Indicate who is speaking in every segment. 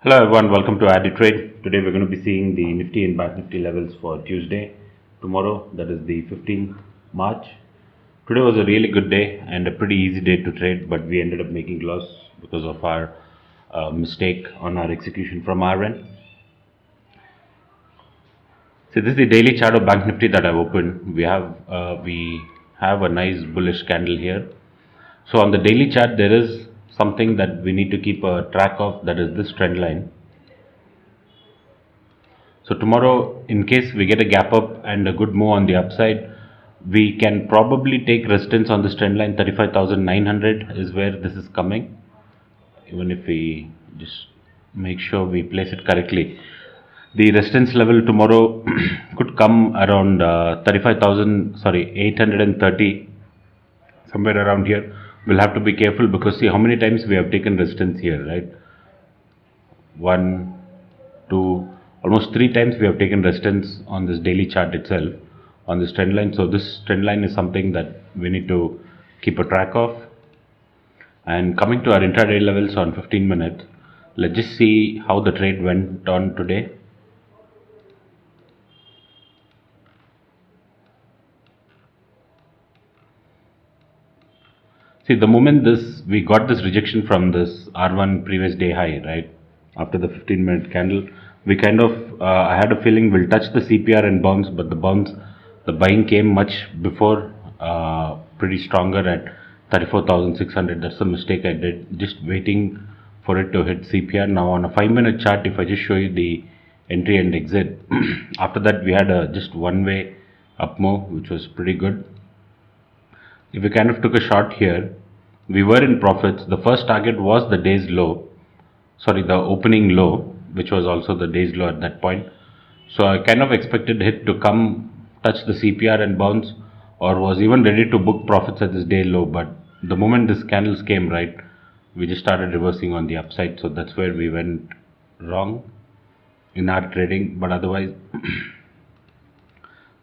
Speaker 1: Hello everyone, welcome to Trade. Today we're going to be seeing the Nifty and Banknifty levels for Tuesday. Tomorrow, that is the 15th March. Today was a really good day and a pretty easy day to trade, but we ended up making loss because of our mistake on our execution from our end. So this is the daily chart of Bank Nifty that I've opened. We have a nice bullish candle here. So on the daily chart, there is something that we need to keep a track of, that is this trend line. So tomorrow, in case we get a gap up and a good move on the upside, we can probably take resistance on this trend line. 35,900 is where this is coming. Even if we just make sure we place it correctly, the resistance level tomorrow could come around 830, somewhere around here. We'll have to be careful because see how many times we have taken resistance here, right? 1, 2, almost 3 times we have taken resistance on this daily chart itself, on this trend line. So this trend line is something that we need to keep a track of. And coming to our intraday levels on 15 minutes, let's just see how the trade went on today. See, the moment we got this rejection from this R1 previous day high, right? After the 15-minute candle, we kind of, I had a feeling we'll touch the CPR and bounce, but the buying came much before, pretty stronger at 34,600. That's the mistake I did, just waiting for it to hit CPR. Now on a 5-minute chart, if I just show you the entry and exit, after that we had a just one-way up move, which was pretty good. If we kind of took a shot here, we were in profits. The first target was the day's low, the opening low, which was also the day's low at that point. So I kind of expected it to come touch the CPR and bounce, or was even ready to book profits at this day low. But the moment this candles came, right, we just started reversing on the upside. So that's where we went wrong in our trading. But otherwise,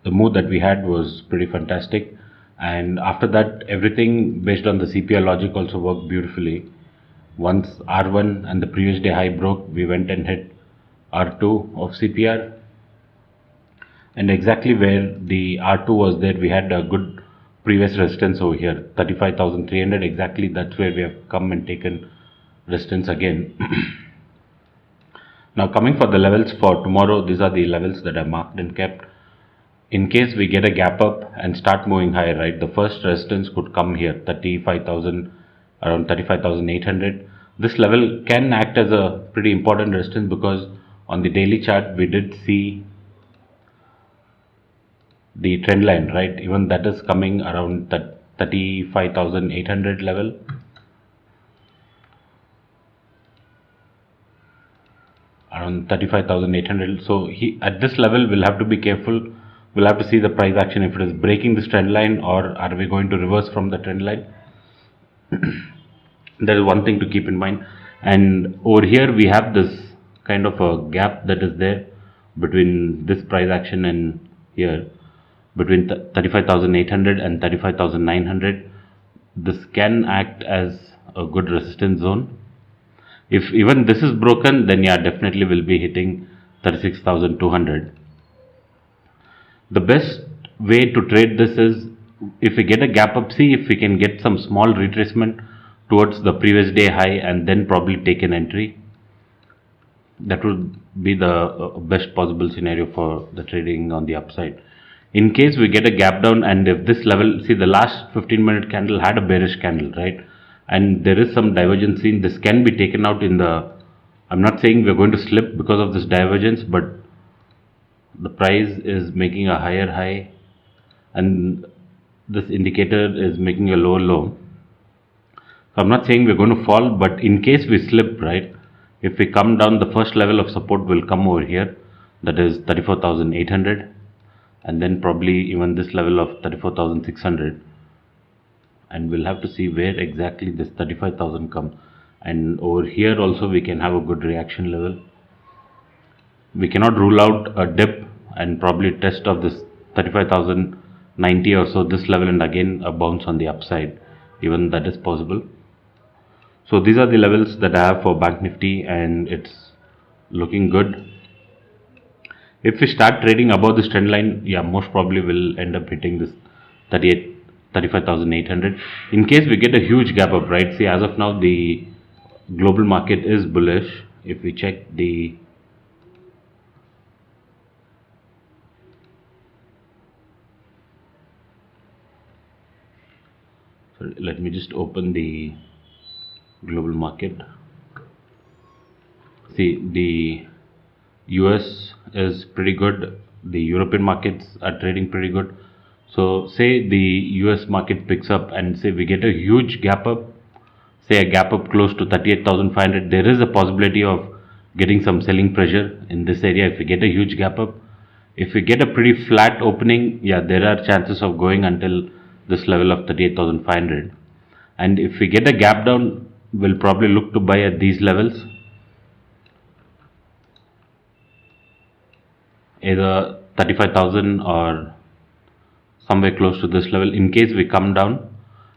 Speaker 1: the move that we had was pretty fantastic. And after that, everything based on the CPR logic also worked beautifully. Once R1 and the previous day high broke, we went and hit R2 of CPR. And exactly where the R2 was there, we had a good previous resistance over here, 35,300. Exactly, that's where we have come and taken resistance again. Now coming for the levels for tomorrow, these are the levels that I marked and kept. In case we get a gap up and start moving higher, right, the first resistance could come here, 35,000, around 35,800. This level can act as a pretty important resistance because on the daily chart we did see the trend line, right, even that is coming around that 35,800 level. Around 35,800. So at this level we'll have to be careful. We'll have to see the price action, if it is breaking this trend line or are we going to reverse from the trend line. That is one thing to keep in mind. And over here we have this kind of a gap that is there between this price action and here, between 35,800 and 35,900. This can act as a good resistance zone. If even this is broken, then yeah, definitely we'll be hitting 36,200. The best way to trade this is, if we get a gap up, see if we can get some small retracement towards the previous day high and then probably take an entry. That would be the best possible scenario for the trading on the upside. In case we get a gap down, and if this level, see the last 15-minute candle had a bearish candle, right, and there is some divergence seen, this can be taken out in the, I'm not saying we're going to slip because of this divergence, but the price is making a higher high and this indicator is making a lower low. So I'm not saying we're going to fall, but in case we slip, right, if we come down, the first level of support will come over here, that is 34,800, and then probably even this level of 34,600, and we'll have to see where exactly this 35,000 comes. And over here also we can have a good reaction level. We cannot rule out a dip and probably test of this 35,090 or so, this level, and again a bounce on the upside. Even that is possible. So these are the levels that I have for Bank Nifty, and it's looking good. If we start trading above this trend line, yeah, most probably we'll end up hitting this 35,800. In case we get a huge gap up, right? See, as of now, the global market is bullish. If we check the sorry, let me just open the global market. See, the US is pretty good. The European markets are trading pretty good. So say the US market picks up and say we get a huge gap up, say a gap up close to 38,500, there is a possibility of getting some selling pressure in this area if we get a huge gap up. If we get a pretty flat opening, yeah, there are chances of going until this level of 38,500. And if we get a gap down, we'll probably look to buy at these levels, either 35,000 or somewhere close to this level. In case we come down,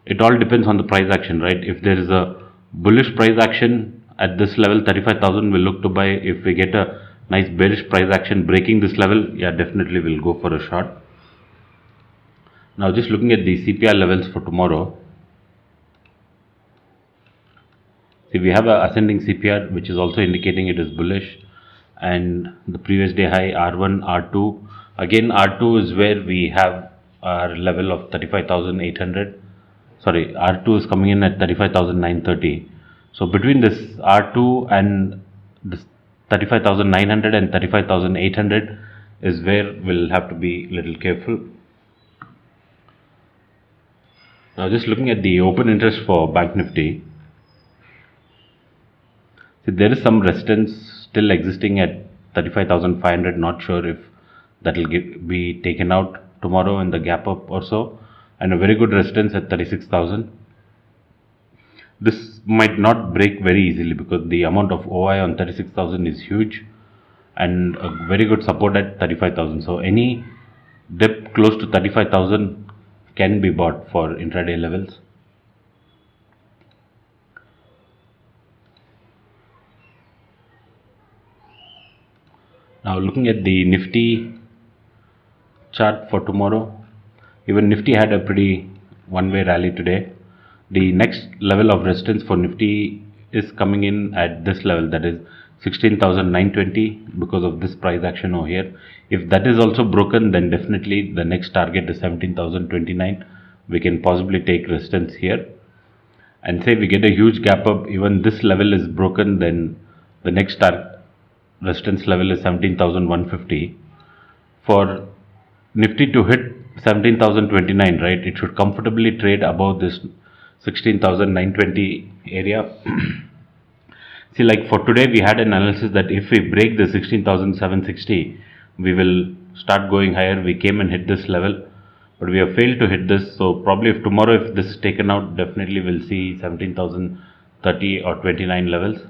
Speaker 1: it all depends on the price action, right? If there is a bullish price action at this level, 35,000, we'll look to buy. If we get a nice bearish price action breaking this level, yeah, definitely we'll go for a short. Now just looking at the CPR levels for tomorrow. See, we have a ascending CPR which is also indicating it is bullish, and the previous day high R1, R2. Again, R2 is where we have our level of 35,800. Sorry, R2 is coming in at 35,930. So between this R2 and this 35,900 and 35,800 is where we'll have to be a little careful. Now just looking at the open interest for Banknifty. See, there is some resistance still existing at 35,500. Not sure if that will be taken out tomorrow in the gap up or so, and a very good resistance at 36,000. This might not break very easily because the amount of OI on 36,000 is huge, and a very good support at 35,000. So any dip close to 35,000 can be bought for intraday levels. Now looking at the Nifty chart for tomorrow, even Nifty had a pretty one-way rally today. The next level of resistance for Nifty is coming in at this level, that is 16,920, because of this price action over here. If that is also broken, then definitely the next target is 17,029. We can possibly take resistance here. And say we get a huge gap up, even this level is broken, then the next resistance level is 17,150. For Nifty to hit 17,029, right, it should comfortably trade above this 16,920 area. See, like for today, we had an analysis that if we break the 16,760, we will start going higher. We came and hit this level, but we have failed to hit this. So probably if tomorrow, if this is taken out, definitely we'll see 17,030 or 29 levels.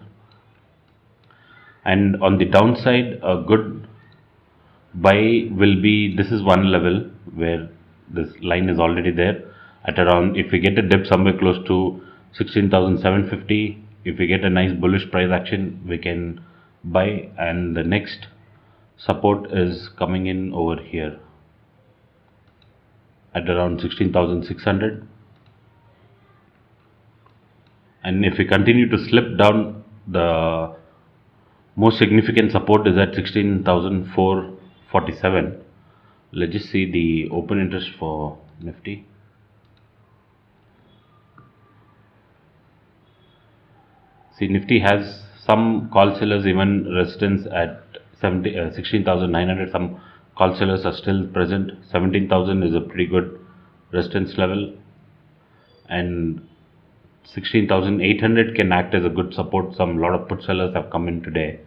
Speaker 1: And on the downside, a good buy will be, this is one level where this line is already there at around, if we get a dip somewhere close to 16,750, if we get a nice bullish price action, we can buy. And the next support is coming in over here at around 16,600. And if we continue to slip down, the most significant support is at 16,447. Let's just see the open interest for Nifty. See, Nifty has some call sellers, even resistance at 16,900. Some call sellers are still present. 17,000 is a pretty good resistance level, and 16,800 can act as a good support. A lot of put sellers have come in today.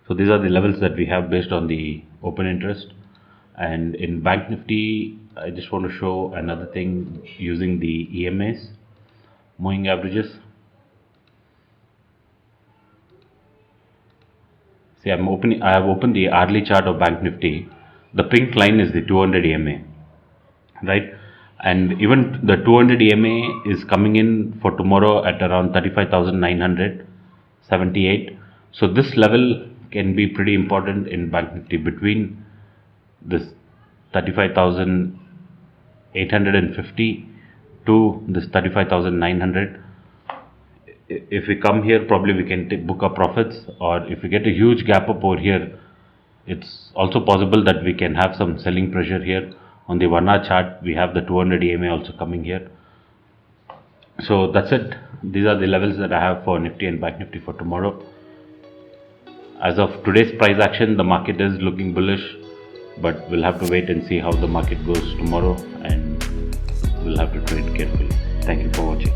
Speaker 1: So these are the levels that we have based on the open interest. And in Bank Nifty, I just want to show another thing using the EMAs, moving averages. See, I have opened the hourly chart of Bank Nifty. The pink line is the 200 EMA, right? And even the 200 EMA is coming in for tomorrow at around 35,978. So this level can be pretty important in Bank Nifty between this 35,850 to this 35,900. If we come here, probably we can book our profits, or if we get a huge gap up over here, it's also possible that we can have some selling pressure here. On the 1 hour chart, we have the 200 EMA also coming here. So that's it. These are the levels that I have for Nifty and Bank Nifty for tomorrow. As of today's price action, the market is looking bullish, but we'll have to wait and see how the market goes tomorrow, and we'll have to trade carefully. Thank you for watching.